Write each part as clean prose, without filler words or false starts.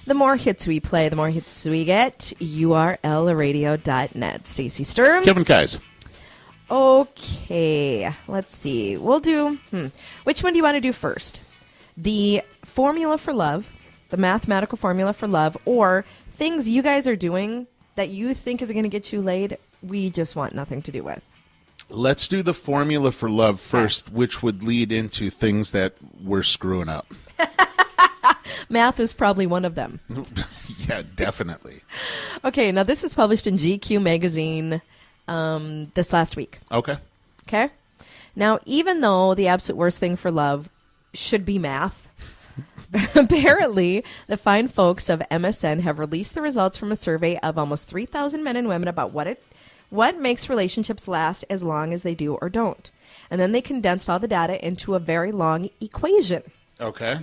The more hits we play, the more hits we get. URLradio.net. Stacey Sturm. Kevin Kais. Okay, let's see. We'll do... Which one do you want to do first? The formula for love, the mathematical formula for love, or things you guys are doing that you think is going to get you laid, we just want nothing to do with. Let's do the formula for love first, which would lead into things that we're screwing up. Math is probably one of them. Yeah, definitely. Okay, now this was published in GQ magazine this last week. Okay. Okay? Now, even though the absolute worst thing for love should be math, apparently the fine folks of MSN have released the results from a survey of almost 3,000 men and women about what makes relationships last as long as they do or don't. And then they condensed all the data into a very long equation. Okay.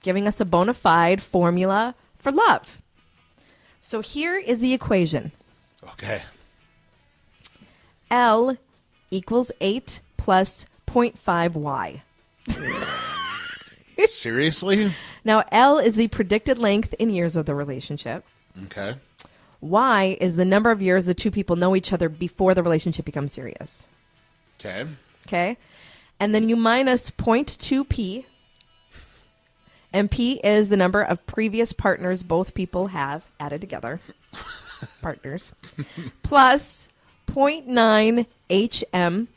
Giving us a bona fide formula for love. So here is the equation. Okay. L equals 8 plus 0.5y. Seriously? Now, L is the predicted length in years of the relationship. Okay. Y is the number of years the two people know each other before the relationship becomes serious. Okay. Okay? And then you minus 0.2p. And P is the number of previous partners both people have added together. Partners. Plus 0.9 HM.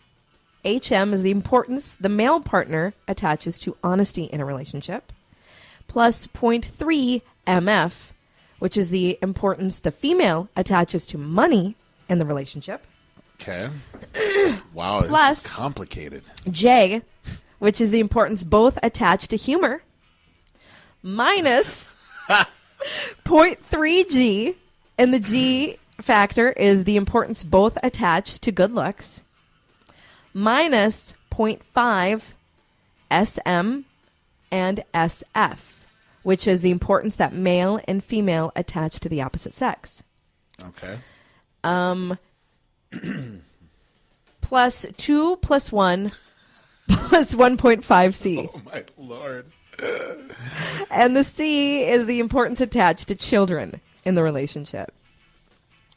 HM is the importance the male partner attaches to honesty in a relationship. Plus 0.3 MF, which is the importance the female attaches to money in the relationship. Okay. Wow, Plus, this is complicated. J, which is the importance both attach to humor. Minus 0.3 G, and the G factor is the importance both attach to good looks. Minus 0.5 SM and SF, which is the importance that male and female attach to the opposite sex. Okay. Plus 2 plus 1 plus 1.5 C. Oh, my Lord. And the C is the importance attached to children in the relationship.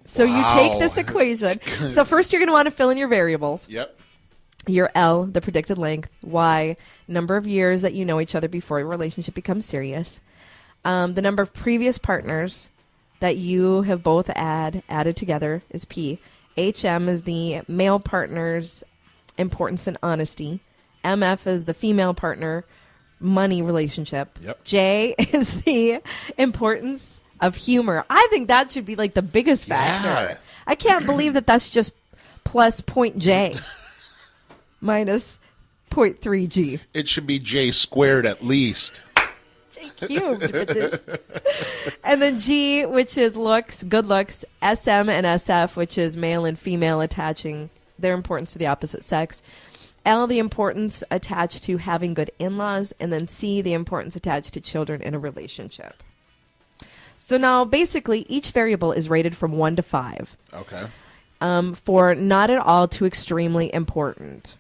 So you take this equation. So first you're going to want to fill in your variables. Yep. Your L, the predicted length. Y, number of years that you know each other before your relationship becomes serious. The number of previous partners that you have both added together is P. HM is the male partner's importance and honesty. MF is the female partner money relationship. Yep. J is the importance of humor. I think that should be like the biggest factor. Yeah. I can't believe that that's just plus point J minus 0.3 G. It should be J squared at least. J cubed, bitches. And then G, which is looks, good looks. SM and SF, which is male and female attaching their importance to the opposite sex. L, the importance attached to having good in-laws. And then C, the importance attached to children in a relationship. So now, basically, each variable is rated from 1 to 5. Okay. For not at all too extremely important.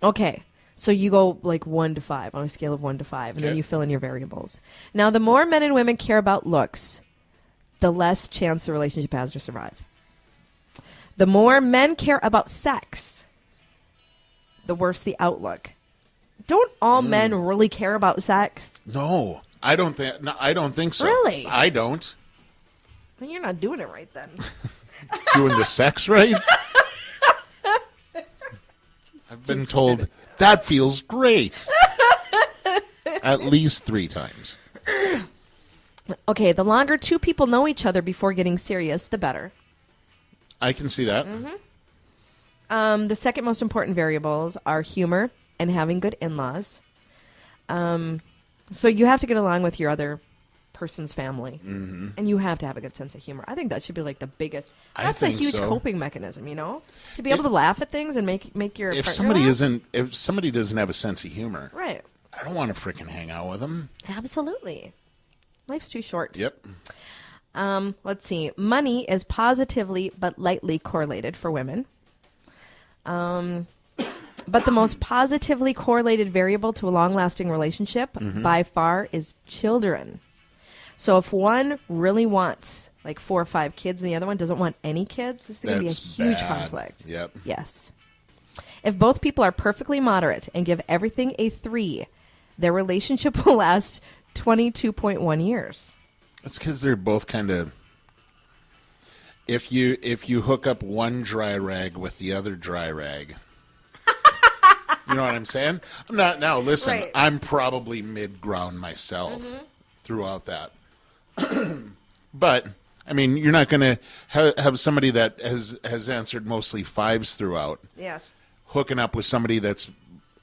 Okay, so you go like 1 to 5 on a scale of 1 to 5, and then Okay. you fill in your variables. Now, the more men and women care about looks, the less chance the relationship has to survive. The more men care about sex, the worse the outlook. Don't all men really care about sex? No, I don't think so. Really? I don't. Well, you're not doing it right then. Doing the sex right? I've been told that feels great. At least 3 times. Okay, the longer two people know each other before getting serious, the better. I can see that. The second most important variables are humor and having good in-laws. So you have to get along with your other person's family. Mm-hmm. And you have to have a good sense of humor. I think that should be like the biggest. That's a huge coping mechanism, you know? To be able to laugh at things and make your If partner laugh. if somebody doesn't have a sense of humor, Right. I don't want to freaking hang out with them. Absolutely. Life's too short. Yep. Let's see. Money is positively but lightly correlated for women. But the most positively correlated variable to a long-lasting relationship by far is children. So if one really wants like 4 or 5 kids and the other one doesn't want any kids, this is going to be a That's huge bad. conflict. Yep. Yes. If both people are perfectly moderate and give everything a 3, their relationship will last 22.1 years. That's because they're both kind of. If you hook up one dry rag with the other dry rag, you know what I'm saying? I'm not now. Listen, Right. I'm probably mid-ground myself throughout that, but I mean, you're not going to have somebody that has answered mostly 5s throughout, Yes. hooking up with somebody that's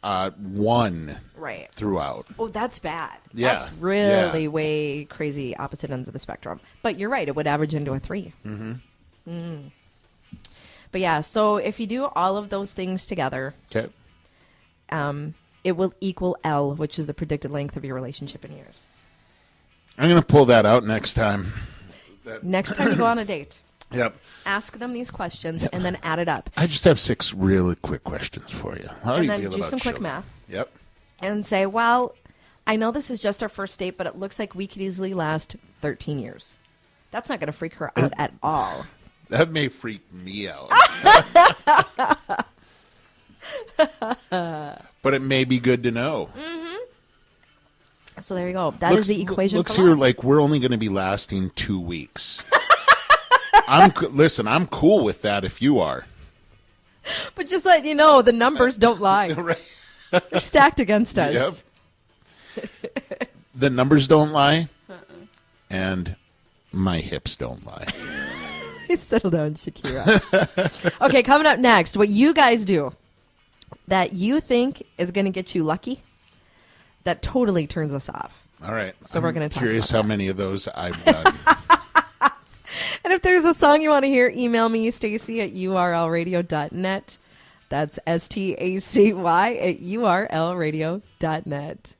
1 Right. throughout. Oh, that's bad. Yeah. That's really Yeah. way crazy opposite ends of the spectrum. But you're right. It would average into a 3. Mm-hmm. But yeah, so if you do all of those things together, Okay. it will equal L, which is the predicted length of your relationship in years. I'm going to pull that out next time. Next time you go on a date, Yep. ask them these questions and then add it up. I just have 6 really quick questions for you. How do And you then feel do about some quick children? math. Yep. And say, well, I know this is just our first date, but it looks like we could easily last 13 years. That's not going to freak her out at all. That may freak me out. But it may be good to know. So there you go. That is the equation. Looks for here love. like we're only going to be lasting 2 weeks. Listen, I'm cool with that if you are. But just let you know, the numbers don't lie. Right. They're stacked against us. Yep. The numbers don't lie, and my hips don't lie. Settle down, Shakira. Okay, coming up next, what you guys do that you think is going to get you lucky, that totally turns us off. All right. So we're gonna talk curious about how many of those I've done. And if there's a song you want to hear, email me, Stacy at urlradio.net. That's STACY at urlradio.net.